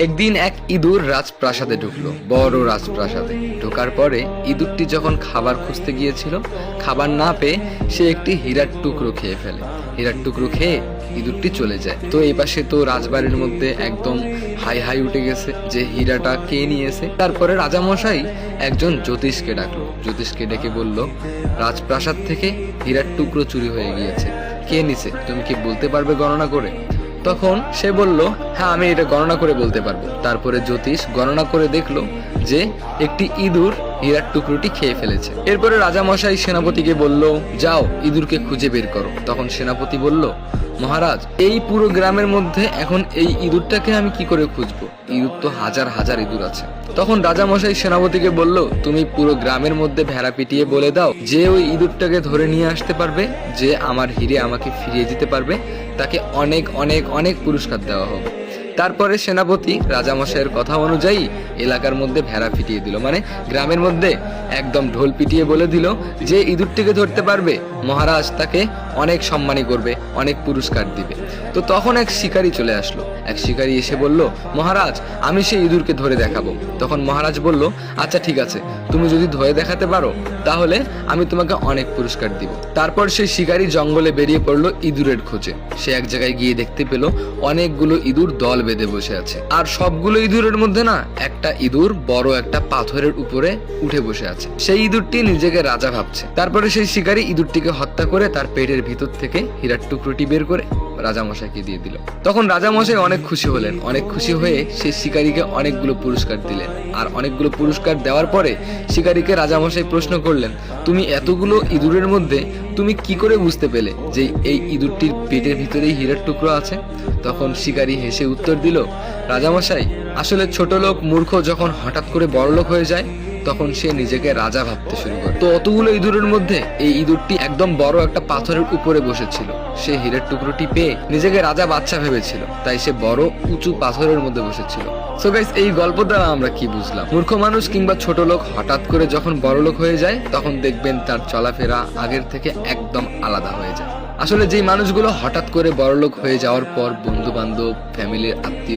একদিন এক ইঁদুর রাজপ্রাসাদে ঢুকলো, বড় রাজপ্রাসাদে। ঢোকার পরে ইঁদুরটি যখন খাবার খুঁজতে গিয়েছিল, খাবার না পেয়ে সে একটি হীরার টুকরো খেয়ে ফেলে। হীরার টুকরো খেয়ে ইঁদুরটি চলে যায়। তো এই পাশে তো রাজবাড়ির মধ্যে একদম হাই হাই উঠে গেছে যে হীরাটা কে নিয়েছে। তারপরে রাজামশাই একজন জ্যোতিষকে ডাকলো। জ্যোতিষকে ডেকে বলল, রাজপ্রাসাদ থেকে হীরার টুকরো চুরি হয়ে গিয়েছে, কে নিছে তুমি কি বলতে পারবে গণনা করে? তখন সে বলল, হ্যাঁ আমি এটা গণনা করে বলতে পারবো। তারপরে জ্যোতিষ গণনা করে দেখলো যে একটি ইঁদুর হীরার টুকরোটি খেয়ে ফেলেছে। এরপরে রাজামশাই সেনাপতিকে বলল, যাও ইঁদুরকে খুঁজে বের করো। তখন সেনাপতি বলল, মহারাজ এই পুরো গ্রামের মধ্যে এখন এই ইঁদুরটাকে আমি কি করে খুঁজবো? ইঁদুর তো হাজার হাজার ইঁদুর আছে। তখন রাজামশাই সেনাপতিকে বলল, তুমি পুরো গ্রামের মধ্যে ভেড়া পিটিয়ে বলে দাও, যে ওই ইঁদুরটাকে ধরে নিয়ে আসতে পারবে, যে আমার হিরে আমাকে ফিরিয়ে দিতে পারবে, তাকে অনেক অনেক অনেক পুরস্কার দেওয়া হবে। তারপরে সেনাপতি রাজামশাইয়ের কথা অনুযায়ী এলাকার মধ্যে ভেড়া পিটিয়ে দিল, মানে গ্রামের মধ্যে একদম ঢোল পিটিয়ে বলে দিল, যে ইঁদুরটিকে ধরতে পারবে মহারাজ তাকে অনেক সম্মানী করবে, অনেক পুরস্কার দিবে। তো তখন এক শিকারী চলে আসলো। এক শিকারী এসে বলল, মহারাজ আমি সেই ইঁদুরকে ধরে দেখাবো। তখন মহারাজ বলল, আচ্ছা ঠিক আছে, তুমি যদি ধরে দেখাতে পারো তাহলে আমি তোমাকে অনেক পুরস্কার দিব। তারপর সেই শিকারী জঙ্গলে বেরিয়ে পড়লো ইঁদুরের খোঁজে। সে এক জায়গায় গিয়ে দেখতে পেল অনেকগুলো ইঁদুর দল বেঁধে বসে আছে। আর সবগুলো ইঁদুরের মধ্যে না একটা ইঁদুর বড় একটা পাথরের উপরে উঠে বসে আছে। সেই ইঁদুরটি নিজেকে রাজা ভাবছে। তারপরে সেই শিকারী ইঁদুরটিকে হত্যা করে তার পেটের ভিতর থেকে হীরার টুকরোটি বের করে রাজামশাইকে দিয়ে দিল। তখন রাজামশাই অনেক খুশি হলেন। অনেক খুশি হয়ে সেই শিকারীকে অনেকগুলো পুরস্কার দিলেন। আর অনেকগুলো পুরস্কার দেওয়ার পরে শিকারীকে রাজামশাই প্রশ্ন করলেন, তুমি এতগুলো ইঁদুরের মধ্যে তুমি কি করে বুঝতে পেলে যে এই ইঁদুরটির পেটের ভিতরেই হীরার টুকরো আছে? তখন শিকারী হেসে উত্তর দিল, রাজামশাই আসলে ছোট লোক মূর্খ যখন হঠাৎ করে বড়লোক হয়ে যায় তখন সে নিজেকে রাজা ভাবতে শুরু করে। তো অতগুলো ইঁদুরের মধ্যে এই ইঁদুরটি একদম বড় একটা পাথরের উপরে বসেছিল। সে হীরের টুকরোটি পেয়ে নিজেকে রাজা বাচ্চা ভেবেছিল, তাই সে বড় উঁচু পাথরের মধ্যে বসেছিল। সো গাইস, এই গল্প দ্বারা আমরা কি বুঝলাম? মূর্খ মানুষ কিংবা ছোট লোক হঠাৎ করে যখন বড়লোক হয়ে যায় তখন দেখবেন তার চলাফেরা আগের থেকে একদম আলাদা হয়ে যায়। আসলে যেই মানুষগুলো হঠাৎ করে বড়লোক হয়ে যাওয়ার পর বন্ধু বান্ধব, ফ্যামিলির আত্মীয়